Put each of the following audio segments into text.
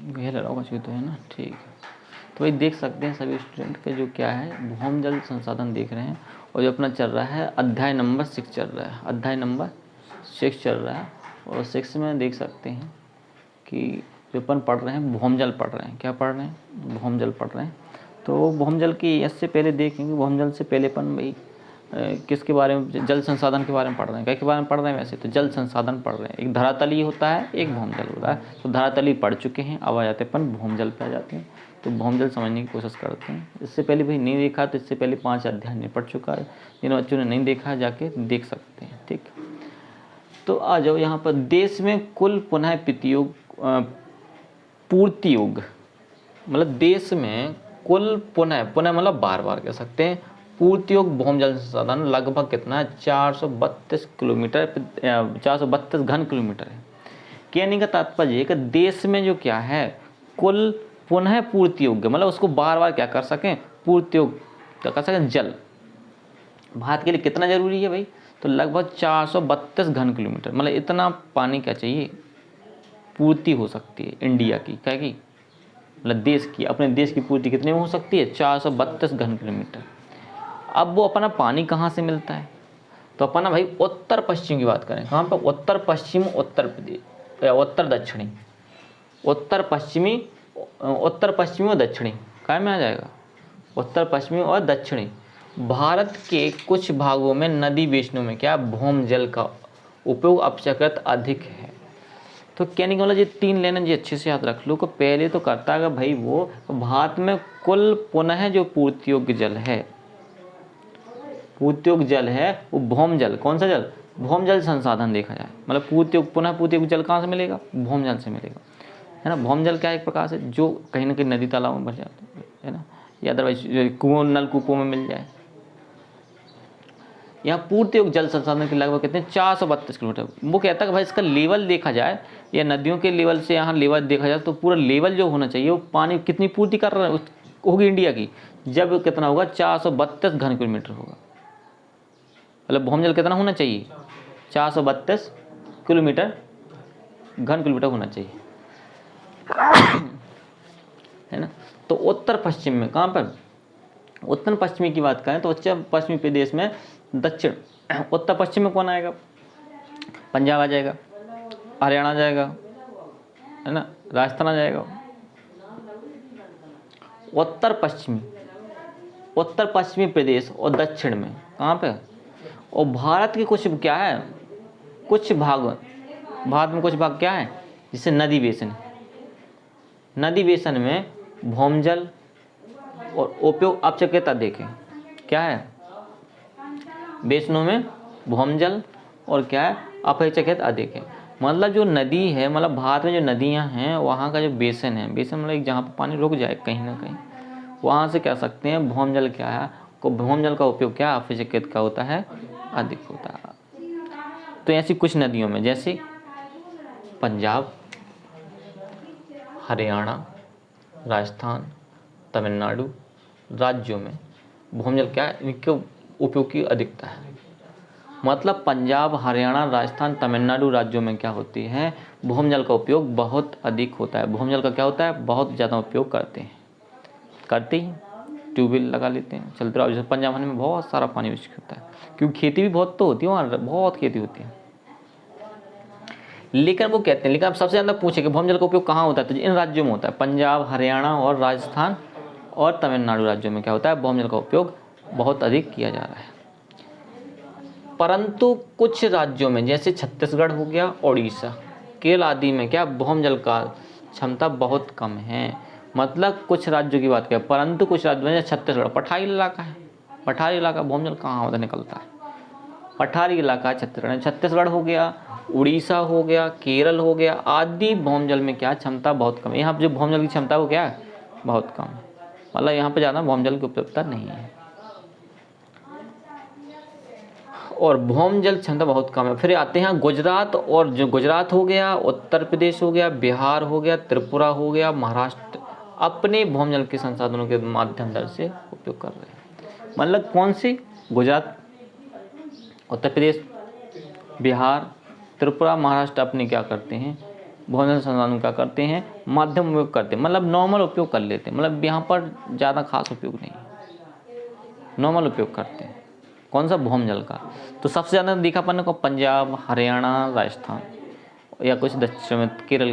गहरा होगा चाहिए तो, है ना, ठीक है। तो भाई देख सकते हैं सभी स्टूडेंट के जो क्या है भौम जल संसाधन देख रहे हैं, और जो अपना चल रहा है अध्याय नंबर 6 चल रहा है, अध्याय नंबर 6 चल रहा है। और 6 में देख सकते हैं कि जो अपन पढ़ रहे हैं भौम जल पढ़ रहे हैं, क्या पढ़ रहे हैं, भौम जल पढ़ रहे हैं। तो भौम जल की इससे पहले देखेंगे, भौम जल से पहले अपन भाई किसके बारे में, जल संसाधन के बारे में पढ़ रहे हैं, क्या के बारे में पढ़ रहे हैं, वैसे तो जल संसाधन पढ़ रहे हैं। एक धरातलीय होता है, एक भौम जल होता है। तो धरातलीय पढ़ चुके हैं, अब आ जाते हैं अपन भौम जल पे आ जाते हैं। तो भौम जल समझने की कोशिश करते हैं। इससे पहले भाई नहीं देखा तो इससे पहले 5 अध्याय नहीं पढ़ चुका है, जिन बच्चों ने नहीं देखा जाके देख सकते हैं, ठीक। तो आ जाओ यहाँ पर, देश में कुल पुनः प्रतियोग पूर्ति योग, मतलब देश में कुल पुनः मतलब बार बार कह सकते हैं पूर्ति योग भौम जल संसाधन लगभग कितना है, 432 किलोमीटर, 432 घन किलोमीटर है। कहने का तात्पर्य है कि देश में जो क्या है कुल पुनः पूर्ति योग्य, मतलब उसको बार बार क्या कर सकें, पूर्ति योग क्या कर सकें, जल भारत के लिए कितना जरूरी है भाई, तो लगभग 432 घन किलोमीटर, मतलब इतना पानी क्या चाहिए, पूर्ति हो सकती है इंडिया की, क्या की, मतलब देश की, अपने देश की पूर्ति कितने में हो सकती है, 432 घन किलोमीटर। अब वो अपना पानी कहाँ से मिलता है, तो अपना भाई उत्तर पश्चिम की बात करें, कहाँ पर, उत्तर पश्चिम, उत्तर प्रदेश, उत्तर दक्षिणी, उत्तर पश्चिमी, उत्तर पश्चिमी और दक्षिणी, क्या में आ जाएगा, उत्तर पश्चिमी और दक्षिणी। भारत के कुछ भागों में नदी बेसिनों में क्या भौम जल का उपयोग अपेक्षाकृत अधिक है। तो कहने का मतलब ये 3 लाइनें जी अच्छे से याद रख लो कि पहले तो करता है भाई वो भारत में कुल पुनः जो पूर्ति योग्य जल है, पूर्ति योग्य जल है वो भौम जल, कौन सा जल, भौम जल संसाधन देखा जाए, मतलब पूर्ति योग्य पुनः पूर्ति योग्य जल कहाँ से मिलेगा, भौम जल से मिलेगा, है ना। भौम जल क्या है, एक प्रकार से जो कहीं ना कहीं नदी तालाबों में भर जाते है ना, या अदरवाइज कुओं नलकूपों में मिल जाए। यहाँ पूर्ति योग्य जल संसाधन के लगभग कितने, 432 किलोमीटर। वो कहता है कि भाई इसका लेवल देखा जाए या नदियों के लेवल से यहाँ लेवल देखा जाए तो पूरा लेवल जो होना चाहिए वो पानी कितनी पूर्ति कर रहा है होगी इंडिया की, जब कितना होगा 432 घन किलोमीटर होगा, मतलब भौम जल कितना होना चाहिए, 432 किलोमीटर घन किलोमीटर होना चाहिए, है ना। तो उत्तर पश्चिम में कहाँ पर, उत्तर पश्चिमी की बात करें तो उत्तर पश्चिमी प्रदेश में दक्षिण, उत्तर पश्चिम में कौन आएगा, पंजाब आ जाएगा, हरियाणा आ जाएगा, है ना, राजस्थान आ जाएगा। उत्तर पश्चिमी प्रदेश और दक्षिण में कहाँ पे, और भारत के कुछ क्या है, कुछ भाग, भारत में कुछ भाग क्या है, जिससे नदी बेसिन है, नदी बेसिन में भौम जल और उपयोग अपेक्षाकृत अधिक है, क्या है, बेसिनों में भौम जल और क्या है अपेक्षाकृत अधिक है। मतलब जो नदी है, मतलब भारत में जो नदियां हैं वहाँ का जो बेसिन है, बेसिन मतलब जहाँ पर पानी रुक जाए कहीं ना कहीं, वहाँ से कह सकते हैं भौम जल क्या है, को भौम जल का उपयोग क्या अपेक्षाकृत का होता है, अधिक होता है। तो ऐसी कुछ नदियों में जैसे पंजाब, हरियाणा, राजस्थान, तमिलनाडु राज्यों में भौम जल क्या है, इनके उपयोग की अधिकता है। मतलब पंजाब, हरियाणा, राजस्थान, तमिलनाडु राज्यों में क्या होती है, भौम जल का उपयोग बहुत अधिक होता है। भौम जल का क्या होता है, बहुत ज़्यादा उपयोग करते हैं, करते ही ट्यूबवेल लगा लेते हैं, चलते रहो। जैसे पंजाब हरियाणा में बहुत सारा पानी वेस्ट होता है, क्योंकि खेती भी बहुत तो होती है वहाँ, बहुत खेती होती है। लेकिन वो कहते हैं, लेकिन आप सबसे ज़्यादा पूछे कि भौम जल का उपयोग कहाँ होता है, तो इन राज्यों में होता है, पंजाब, हरियाणा और राजस्थान और तमिलनाडु राज्यों में क्या होता है, भौम जल का उपयोग बहुत अधिक किया जा रहा है। परंतु कुछ राज्यों में जैसे छत्तीसगढ़ हो गया, उड़ीसा, केरल आदि में क्या भौम जल का क्षमता बहुत कम है। मतलब कुछ राज्यों की बात करें, परंतु कुछ राज्यों में छत्तीसगढ़ पठारी इलाका है, पठारी इलाका भौम जल कहाँ होता निकलता है, पठारी इलाका छत्तीसगढ़, छत्तीसगढ़ हो गया, उड़ीसा हो गया, केरल हो गया आदि भौम जल में क्या क्षमता बहुत कम है। यहाँ पर जो भौम जल की क्षमता वो क्या है, बहुत कम है, मतलब यहाँ पर ज़्यादा भौम जल की उपलब्धता नहीं है और भौम जल क्षमता बहुत कम है। फिर आते हैं गुजरात, और जो गुजरात हो गया, उत्तर प्रदेश हो गया, बिहार हो गया, त्रिपुरा हो गया, महाराष्ट्र अपने भौम जल के संसाधनों के माध्यम दर से उपयोग कर रहे हैं। मतलब कौन सी, गुजरात, उत्तर प्रदेश, बिहार, त्रिपुरा, महाराष्ट्र अपने क्या करते हैं, भूमि जल संसाधन क्या करते हैं, माध्यम उपयोग करते हैं, मतलब नॉर्मल उपयोग कर लेते हैं, मतलब यहाँ पर ज़्यादा खास उपयोग नहीं, नॉर्मल उपयोग करते हैं। कौन सा, भूमि जल का। तो सबसे ज़्यादा देखा अपन को पंजाब, हरियाणा, राजस्थान या कुछ दक्षिण में केरल,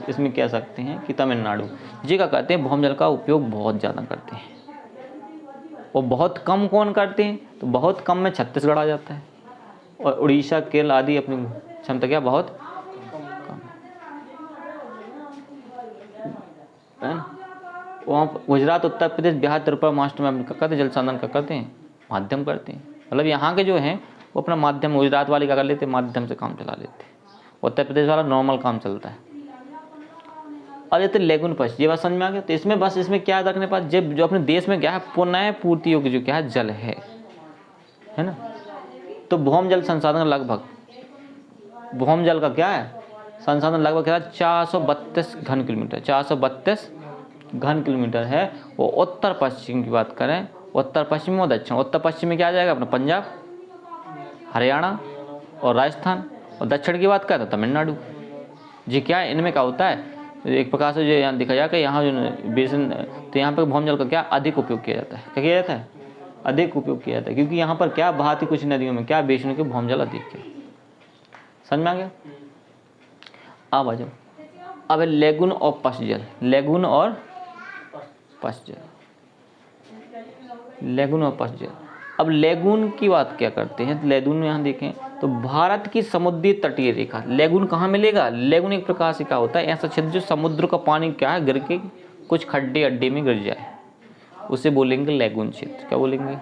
इसमें कह सकते हैं कि तमिलनाडु, जी का कहते हैं भूमि जल का उपयोग बहुत ज़्यादा करते हैं। और बहुत कम कौन करते हैं, तो बहुत कम में छत्तीसगढ़ आ जाता है, और उड़ीसा, केरल आदि अपनी क्षमता क्या बहुत कम है ना। वहाँ गुजरात, उत्तर प्रदेश, बिहार, त्रिपुरा, महाराष्ट्र में क्या करते हैं, जल संसाधन क्या करते हैं, माध्यम करते हैं। मतलब यहाँ के जो हैं वो अपना माध्यम, गुजरात वाले क्या कर लेते हैं, माध्यम से काम चला लेते हैं, उत्तर प्रदेश वाला नॉर्मल काम चलता है। और ये तो लेगुन पश्च, ये बात समझ में आ गया। तो इसमें बस इसमें क्या रखने पास, जब जो अपने देश में क्या है, पुनः पूर्ति योग्य जो क्या है, जल है ना। तो भूमि जल संसाधन लगभग, भूमि जल का क्या है संसाधन लगभग क्या है, 432 घन किलोमीटर, 432 घन किलोमीटर है। वो उत्तर पश्चिम की बात करें, उत्तर पश्चिम और दक्षिण, उत्तर पश्चिम में क्या आ जाएगा अपना पंजाब, हरियाणा और राजस्थान, और दक्षिण की बात करें तो तमिलनाडु। जी क्या है, इनमें क्या होता है, एक प्रकार से जो यहाँ देखा जाए कि यहाँ जो बेसिन, तो यहाँ पर भूमि जल का क्या अधिक उपयोग किया जाता है, क्या किया जाता है, अधिक उपयोग किया जाता है, क्योंकि यहाँ पर क्या बहाती कुछ नदियों में क्या बेसिनों के भूमि जल अधिक है। समझ में आ गया। अब आ जाओ, अब लेगुन और पश्च जल, लेगुन और पश्च जल, लेगुन और पश्च जल। अब लेगुन की बात क्या करते हैं, लेगुन यहाँ देखें तो भारत की समुद्री तटीय रेखा, लेगुन कहाँ मिलेगा, लेगुन एक प्रकार से क्या होता है, ऐसा क्षेत्र जो समुद्र का पानी क्या है गिर के कुछ खड्डे अड्डे में गिर जाए, उसे बोलेंगे लेगुन क्षेत्र। क्या बोलेंगे,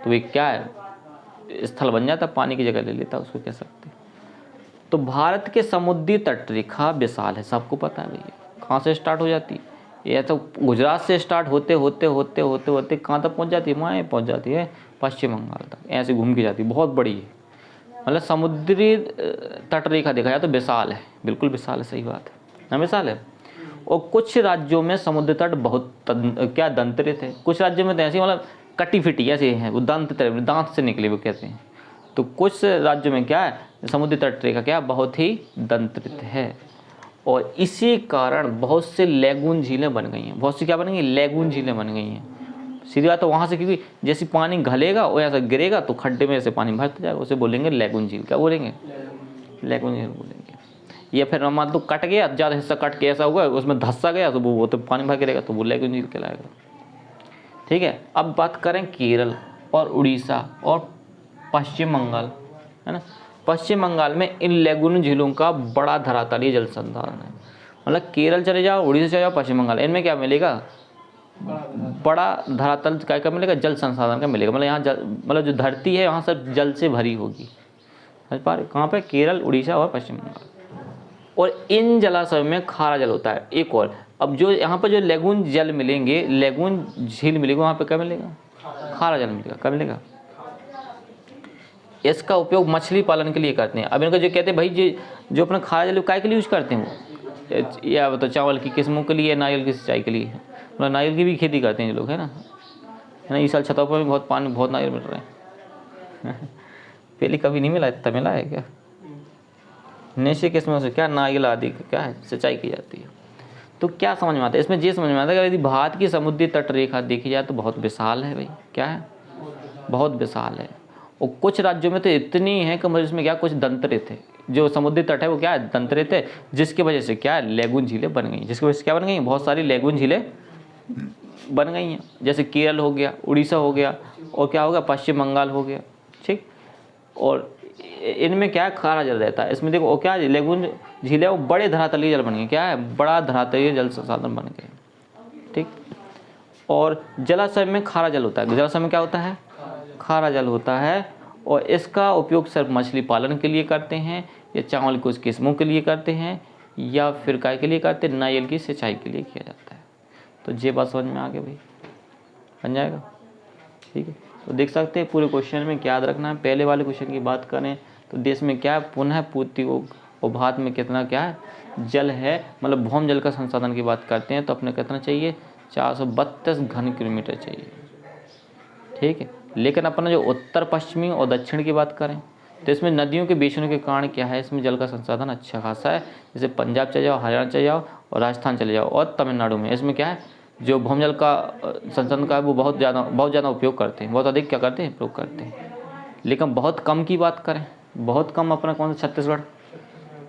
तो ये क्या है, स्थल बन जाता, पानी की जगह ले लेता, उसको कह सकते हैं। तो भारत के समुद्री तट रेखा विशाल है, सबको पता है भैया। कहाँ से स्टार्ट हो जाती है, ये तो गुजरात से स्टार्ट होते होते होते होते होते कहाँ तक पहुँच जाती है, वहाँ पहुँच जाती है पश्चिम बंगाल तक, ऐसे घूम के जाती है, बहुत बड़ी है। मतलब समुद्री तट रेखा देखा जाए तो विशाल है, बिल्कुल विशाल है, सही बात है ना, विशाल है। और कुछ राज्यों में समुद्र तट बहुत क्या दंतरित है, कुछ राज्यों में तो ऐसी मतलब कटी फिटी ऐसे हैं, वो दांत से निकले वो कहते हैं। तो कुछ राज्यों में क्या है, समुद्री तट रेखा क्या बहुत ही दंतरित है, और इसी कारण बहुत से लेगून झीलें बन गई हैं, बहुत सी क्या बन गई, लेगून झीलें बन गई हैं। सीधी बात है, वहाँ से क्योंकि जैसे पानी घलेगा और ऐसा गिरेगा तो खड्डे में ऐसे पानी भरता जाएगा, उसे बोलेंगे लेगून झील। क्या बोलेंगे, लेगून झील बोलेंगे। या फिर मान लो कट गया, ज़्यादा हिस्सा कट के ऐसा हुआ उसमें धंसा गया तो वो तो पानी भर गिरेगा, तो वो लेगून झील कहलाएगा। ठीक है। अब बात करें केरल और उड़ीसा और पश्चिम बंगाल, है ना। पश्चिम बंगाल में इन लेगून झीलों का बड़ा धरातलीय जल संसाधन है। मतलब केरल चले जाओ, उड़ीसा चले जाओ, पश्चिम बंगाल, इनमें क्या मिलेगा, बड़ा धरातल का मिलेगा, जल संसाधन का मिलेगा। मतलब यहाँ मतलब जो धरती है वहाँ सब जल से भरी होगी। समझ पा रहे, कहाँ पे, केरल, उड़ीसा और पश्चिम बंगाल। और इन जलाशयों में खारा जल होता है। एक और, अब जो यहाँ पर जो लेगून जल मिलेंगे, लेगून झील मिलेगी, वहाँ पे क्या मिलेगा, खारा जल मिलेगा। क्या मिलेगा, इसका उपयोग मछली पालन के लिए करते हैं। अब इनको जो कहते हैं भाई जो अपना खारा जल काय के लिए यूज करते हैं वो, या तो चावल की किस्मों के लिए, नारियल की सिंचाई के लिए। मतलब नारियल की भी खेती करते हैं ये लोग, है ना। इस साल छतों पर भी बहुत पानी, बहुत नारियल मिल रहे हैं। पहले कभी नहीं मिला, इतना मिला है क्या। नेशे किस्मों से क्या नारियल आदि क्या है सिंचाई की जाती है। तो क्या समझ में आता है इसमें, ये समझ में आता है कि यदि भारत की समुद्री तट रेखा देखी जाए तो बहुत विशाल है भाई। क्या है, बहुत विशाल है। और कुछ राज्यों में तो इतनी है कि इसमें क्या कुछ दंतरित है, जो समुद्री तट है वो क्या है, दंतरित है, जिसकी वजह से क्या है, लेगून झीलें बन गई। जिसकी वजह से क्या बन गई, बहुत सारी लेगून झीलें बन गई हैं। जैसे केरल हो गया, उड़ीसा हो गया, और क्या हो गया, पश्चिम बंगाल हो गया। ठीक। और इनमें क्या है, खारा जल रहता है। इसमें देखो क्या लेगून झीलें वो बड़े धरातलीय जल बन गए। क्या है, बड़ा धरातलीय जल संसाधन बन गए। ठीक। और जलाशय में खारा जल होता है। जलाशय में क्या होता है, खारा जल होता है। और इसका उपयोग सिर्फ मछली पालन के लिए करते हैं, या चावल कुछ किस्मों के लिए करते हैं, या फिर काय के लिए करते हैं, नारियल की सिंचाई के लिए किया जाता है। तो ये बात समझ में आ गया भाई, बन जाएगा। ठीक है। तो देख सकते हैं पूरे क्वेश्चन में क्या याद रखना है। पहले वाले क्वेश्चन की बात करें तो देश में क्या है, पुनः पूर्ति और भारत में कितना क्या है, जल है। मतलब भूमि जल का संसाधन की बात करते हैं तो अपने कितना चाहिए, 432 घन किलोमीटर चाहिए। ठीक है। लेकिन अपना जो उत्तर पश्चिमी और दक्षिण की बात करें तो इसमें नदियों के बीच होने के कारण क्या है, इसमें जल का संसाधन अच्छा खासा है। जैसे पंजाब चले जाओ, हरियाणा चले जाओ और राजस्थान चले जाओ और तमिलनाडु में, इसमें क्या है जो भूमजल का संसाधन का है वो बहुत ज़्यादा उपयोग करते हैं, बहुत अधिक क्या करते हैं, उपयोग करते हैं। लेकिन बहुत कम की बात करें, बहुत कम अपना कौन सा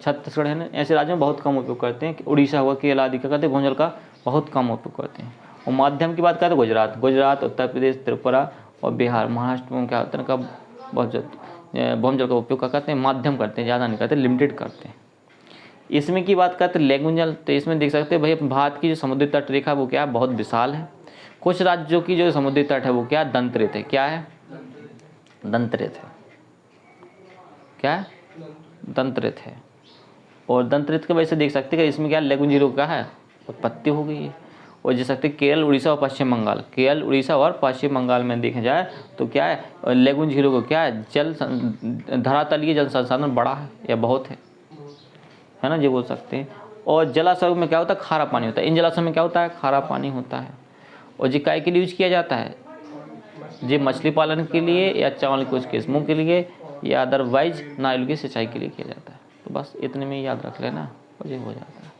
छत्तीसगढ़ है ना, ऐसे राज्यों में बहुत कम उपयोग करते हैं। उड़ीसा हुआ, केरल आदि क्या करते हैं, भूमजल का बहुत कम उपयोग करते हैं। और माध्यम की बात करें तो गुजरात, उत्तर प्रदेश, त्रिपुरा और बिहार, महाराष्ट्र में क्या होता है का बहुत भूमजल का उपयोग क्या करते हैं, माध्यम करते हैं, ज़्यादा नहीं करते, लिमिटेड करते हैं। इसमें की बात करते हैं लैगून जल, तो इसमें देख सकते हैं भाई भारत की जो समुद्री तट रेखा वो क्या है, बहुत विशाल है। कुछ राज्यों की जो समुद्री तट है वो क्या है, दंतरित है। क्या है, दंतरित है। क्या है, दंतरित है। और दंतरित की वजह से देख सकते हैं कि इसमें क्या लैगून झीलों का है उत्पत्ति हो गई है। और देख सकते हैं केरल, उड़ीसा और पश्चिम बंगाल, केरल, उड़ीसा और पश्चिम बंगाल में देखा जाए तो क्या है, लैगून झीलों को क्या है, धरातलीय जल संसाधन बड़ा है या बहुत है ना, ये बोल सकते हैं। और जलाशयों में क्या होता है, खारा पानी होता है। इन जलाशयों में क्या होता है, खारा पानी होता है। और ये काय के लिए यूज किया जाता है, ये मछली पालन के लिए या चावल के कुछ किस्मों के लिए या अदरवाइज नारियल की सिंचाई के लिए किया जाता है। तो बस इतने में याद रख लेना और ये हो जाता है।